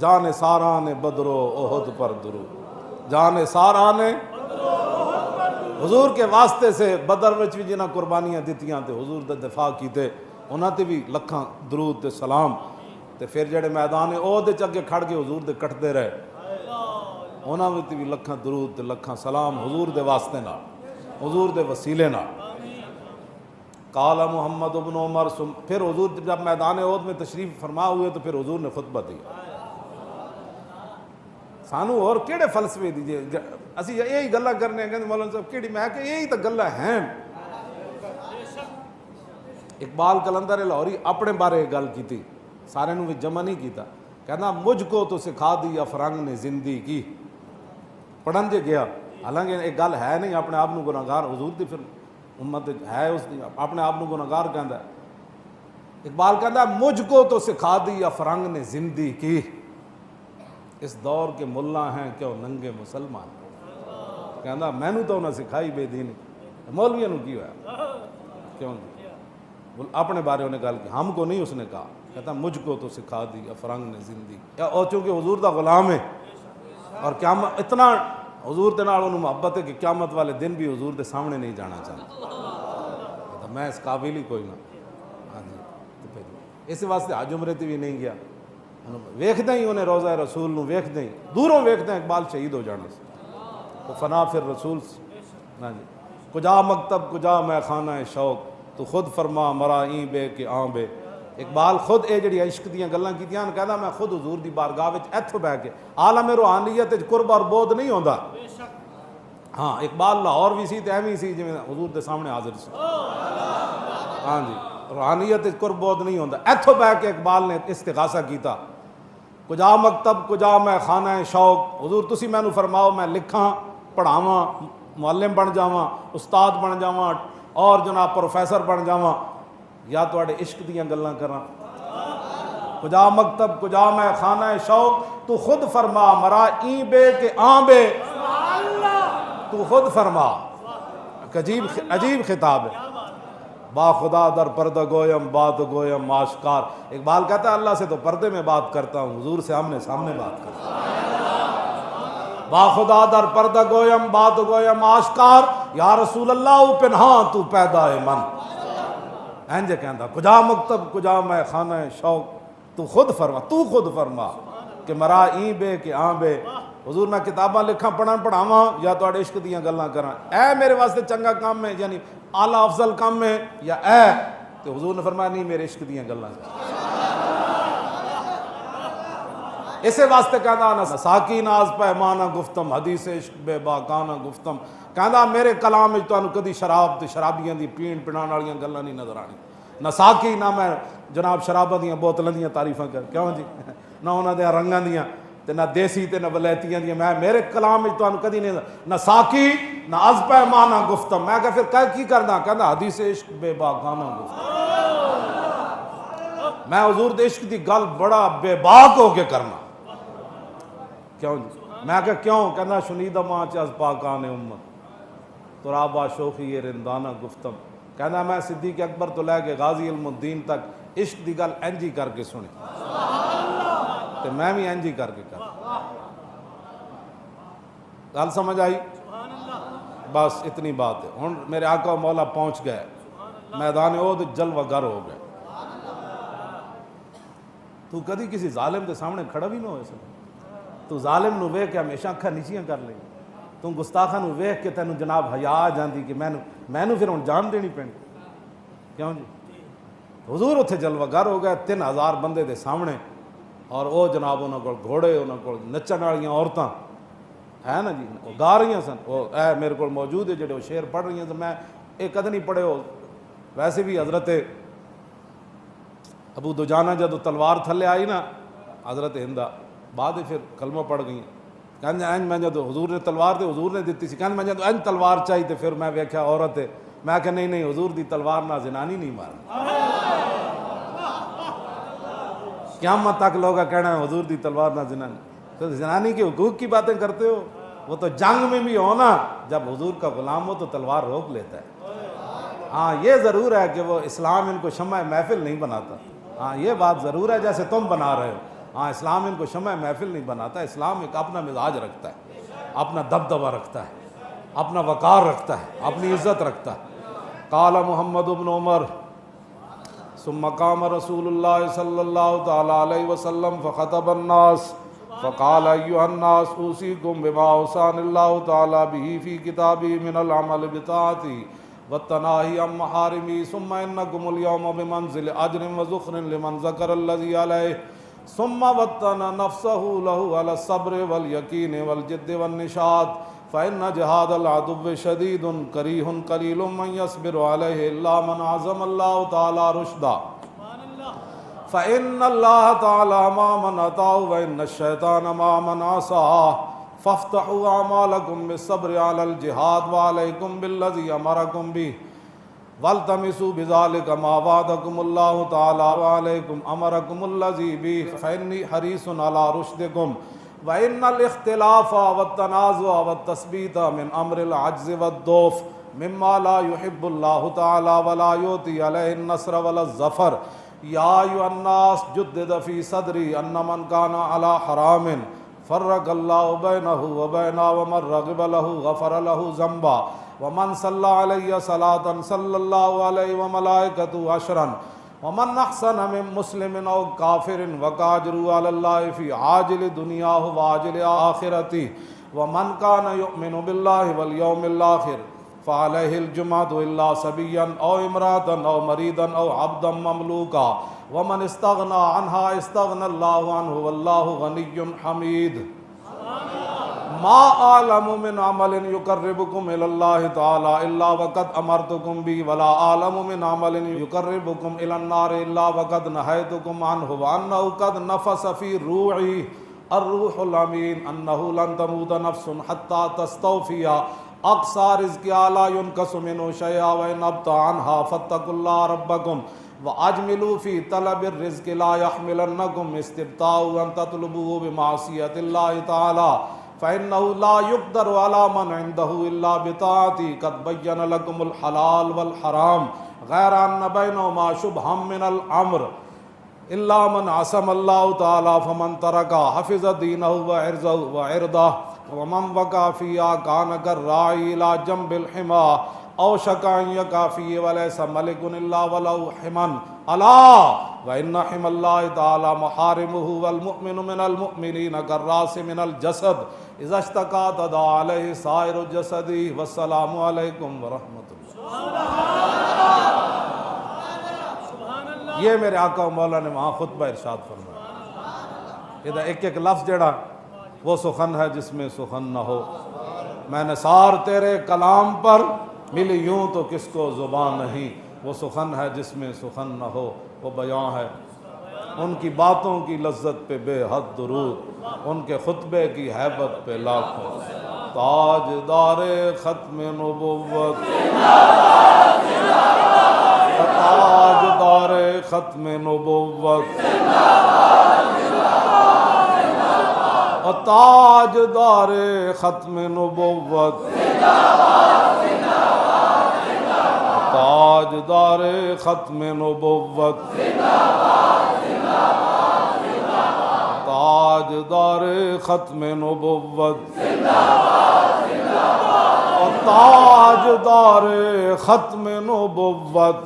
جان سارا نے بدر و احد پر درود، جان سارا نے حضور کے واسطے سے بدر وچ بھی جنہاں قربانیاں دیتیاں تے حضور دا دفاع کیتے انہاں تے بھی لکھاں درود تے سلام، تے پھر جڑے میدان احد وچ اگے کھڑ کے حضور دے کٹتے رہے انہاں وچ بھی لکھاں درود تے لکھاں سلام حضور دے واسطے نال، حضور دے وسیلے نال۔ قال محمد بن عمر پھر حضور جب میدان احد میں تشریف فرما ہوئے تو پھر حضور نے خطبہ دیا۔ سانو اور کیڑے فلسفے دیجیے، اسی یہی گلا کرنے ہیں کہ مولانا صاحب کیڑی، میں کہ یہی تو گلا ہیں۔ اقبال قلندر لاہوری اپنے بارے گل کی تھی، سارے نو بھی جمع نہیں کیتا، کہنا مجھ کو تو سکھا دی افرنگ نے زندگی کی، پڑھن جے گیا حالانکہ ایک گل ہے نہیں، اپنے آپ کو گناہگار حضور دی پھر امت ہے، اس دی اپنے آپ کو گناہگار کہندا ہے۔ اقبال کہندا ہے مجھ کو تو سکھا دی افرنگ نے زندگی کی، اس دور کے ملا ہیں کیوں ننگے مسلمان، کہندا مینوں تو انہاں سکھائی بے دینی، مولویوں نوں کی ہوا کیوں نہیں، اپنے بارے انہیں گل کی، ہم کو نہیں اس نے کہا، کہتا مجھ کو تو سکھا دی افرنگ نے زندگی، اور چونکہ حضور دا غلام ہے اور قیامت اتنا حضور دے نال انہوں محبت ہے کہ قیامت والے دن بھی حضور دے سامنے نہیں جانا چاہتا، میں اس قابل ہی کوئی نہ، ہاں جی، اس واسطے حج عمرے تے بھی نہیں گیا، ویکھدے ہی انہیں روضہ رسول نو ویکھدے ہی دوروں ویکھدے ہیں اقبال شہید ہو جانے سے، تو فنا پھر رسول سے، ہاں جی، کجا مکتب کجا میں خانہ شوق، تو خود فرما مرا این بے کہ آن بے، اقبال خود اے جڑی عشق دیاں گلاں کیتیاں کہندا میں خود حضور دی بارگاہ وچ ایتھوں بیٹھ کے عالم روحانیت وچ قرب اور بود نہیں ہوندا، ہاں اقبال لاہور بھی سی تے ایویں سی جویں حضور دے سامنے حاضر سی، ہاں جی، روحانیت وچ قرب بود نہیں ہوندا، ایتھوں بیٹھ کے اقبال نے استغاثہ کیتا، کجا مکتب کجا میں خانہ شوق، حضور تسی مینوں فرماؤ میں لکھاں پڑھاواں معلم بن جاواں استاد بن جاواں اور جناب پروفیسر بن جاواں یا تواڈے عشق دیاں گلاں کراں، کجا مکتب کجا میں خانہ شوق، تو خود فرما مرا این بے کہ آن بے، تو خود فرما، عجیب خطاب ہے، با خدا در پردہ گویم بات گویم آشکار، اقبال کہتا ہے اللہ سے تو پردے میں بات کرتا ہوں، حضور سے آمنے سامنے بات کرتا ہوں، با خدا در پردہ گویم بات گویم آشکار، یا رسول اللہ پنہاں تو پیدا من، اینجے کہندا کجا مکتب کجا میں خانہ شوق، تو خود فرما کہ مرا این بے کہ آن بے، حضور میں کتاباں لکھاں پڑھن پڑھاواں یا تواڈے عشق دیاں گلاں کراں، اے میرے واسطے چنگا کام ہے یعنی اعلیٰ افضل کام ہے یا اے، تو حضور نے فرمایا نہیں میرے عشق دیاں گلاں اسے واسطے کہندا نا ساکی ناز پیمانہ گفتم حدیث عشق بے باکانہ گفتم، کہندا میرے کلام وچ تانوں کدی شراب تے شرابیاں دی پین پڑان والیاں گلاں نہیں نظر آنی، نہ ساکی نہ میں جناب شراباں دیاں بوتلاں دیاں تعریفاں کر کیوں جی، نہ انہاں دے رنگاں دیاں تے نہ دیسی تے نہ ولایتیاں دیاں، میں میرے کلام وچ تانوں کدی نہیں نہ ساکی نہ از پیمانہ گفتم، میں کہ پھر کی کرنا، کہندا حدیث عشق بے باکانہ گفتم، میں حضور دے عشق دی گل بڑا بے باک ہو کے کرنا، کیوں جی، میں کہ کیوں، کہنا شنیدہ ماں از پاکان امت ترابا شوخی یہ رندانہ گفتم، کہنا میں صدیق اکبر تو لے کے غازی علم الدین تک عشق دی گل انجی کر کے سنی تے میں بھی انجی کر کے کر، گل سمجھ آئی، بس اتنی بات ہے، ہن میرے آقا و مولا پہنچ گئے میدان احد جلوہ گر ہو گئے، تو کدی کسی ظالم کے سامنے کھڑا بھی نہ ہوئے سکتا، تو ظالم نو ویکھ کے ہمیشہ اکھاں نیچیاں کر لیں، تو گستاخاں نو ویکھ کے تینوں جناب حیا آ جاندی کہ مینوں پھر ہن جان دینی پینی، کیوں جی، حضور اتھے جلوہ گر ہو گئے 3000 بندے دے سامنے، اور وہ جناب انہوں کو گھوڑے انہوں کو نچن والیاں عورتاں ہے نا جی وہ گا رہی سن، وہ اے میرے کو موجود ہے جڑے وہ شعر پڑھ رہی ہیں، تو میں ایک کد نہیں پڑھے ہو، ویسے بھی حضرت ابو دجانہ جدو تلوار تھلے آئی نا حضرت ہندہ بعد پھر کلمہ پڑھ گئی ہیں، کہنے این میں جدو حضور نے تلوار دے حضور نے دیتی سی، کہنے میں جدو این تلوار چاہی تے پھر میں ویکھیا عورت ہے، میں کہ نہیں حضور دی تلوار نہ زنانی نہیں مارنا، قیامت تک لوگا کہنا ہے حضور دی تلوار نہ زنانی، تو زنانی کے حقوق کی باتیں کرتے ہو، وہ تو جنگ میں بھی ہونا جب حضور کا غلام ہو تو تلوار روک لیتا ہے، ہاں یہ ضرور ہے کہ وہ اسلام ان کو شمع محفل نہیں بناتا، ہاں یہ بات ضرور ہے جیسے تم بنا رہے ہو، ہاں اسلام ان کو شمع محفل نہیں بناتا، اسلام ایک اپنا مزاج رکھتا ہے، اپنا دبدبہ رکھتا ہے، اپنا وقار رکھتا ہے، اپنی عزت رکھتا ہے۔ قال محمد بن عمر ثم قام رسول اللہ صلی اللہ تعالی علیہ وسلم فخطب الناس فقال ایھا الناس اوصیکم بما اوصانی اللہ تعالی بہ فی کتابہ من العمل بطاعتی والتناہی عن محارمی ثم انکم اليوم بمنزل اجر وذخر لمن ذکر الذی علیہ ثم وطن نفسہ له على الصبر والیقین والجد والنشاط فإن جہاد العدو شدید کریہ قلیل من یصبر علیہ الا من عزم اللہ تعالی رشدا فإن اللہ تعالی ما من اطاع وإن الشیطان ما من عصاه فافتحوا اعمالکم بالصبر علی الجہاد وعلیکم بالذی امرکم بہ والتمسوا بذلک ما وعدکم اللہ تعالی وعلیکم امرکم الذی بہ فإنی حریص علی رشدکم وإن الاختلاف والتنازع والتثبیت من امر العجز والضعف مما لا يحب اللہ تعالی ولا یؤتی علیہ النصر ولا الظفر یا ایھا الناس جدد فی صدری ان من کان علی حرام فرق اللہ بینہ وبینا ومن رغب لہ غفر لہ ذنبا ومن صلی علیہ صلاة صلی اللہ علیہ وملائکتہ عشرا ومن احسن من مسلم او کافر وکاجروا علی اللہ فی عاجل دنیاہ وعاجل آخرتہ ومن کان یؤمن باللہ والیوم الآخر فعلیہ الجمعۃ الا صبیا او امراۃ او مریضا او عبدا مملوکا ومن استغنى عنها استغنى اللہ عنہ واللہ غنی حمید ما اعلم من عمل يقربكم الى اللہ تعالی الا وقد امرتكم به ولا اعلم من عمل يقربكم الى النار الا وقد نهيتكم عنه وانه قد نفس في روعي الروح الامین انه لن تموت نفس حتى تستوفي اقصى رزقها لا ينقص منه شيئا وان ابطا عنها فاتقوا الله ربكم واجملوا في طلب الرزق لا يحملنكم استبطاء ان تطلبوه بمعصية الله تعالى فإنه لا يقدر على من عنده إلا بطاعتي قد بين لكم الحلال والحرام غير أن بينهما شبها من الأمر إلا من عصم الله تعالى فمن ترك حفظ دينه وعرضه ومن وقع فيها كان كالراعي إلى جنب الحمى أوشك أن يقع فيه وليس ملك إلا وله حمى ألا وإن حمى الله تعالى محارمه والمؤمن من المؤمنين كالراس من الجسد إذا اشتكى تداعى عليه سائر الجسد والسلام عليكم ورحمة الله۔ یہ میرے آقا و مولا نے وہاں خطبہ ارشاد فرمایا، ادھر ایک ایک لفظ جڑا وہ سخن ہے جس میں سخن نہ ہو، میں نثار تیرے کلام پر ملی یوں تو کس کو زبان نہیں، وہ سخن ہے جس میں سخن نہ ہو، وہ بیان ہے ان کی باتوں کی لذت پہ بے حد درود، ان کے خطبے کی ہیبت پہ لاکھوں تاجدار ختم نبوت، تاجدار ختم نبوت، تاجدار ختم نبوت، تاجدار ختم نبوت، تاجدار ختم نبوت، تاجدار ختم نبوت،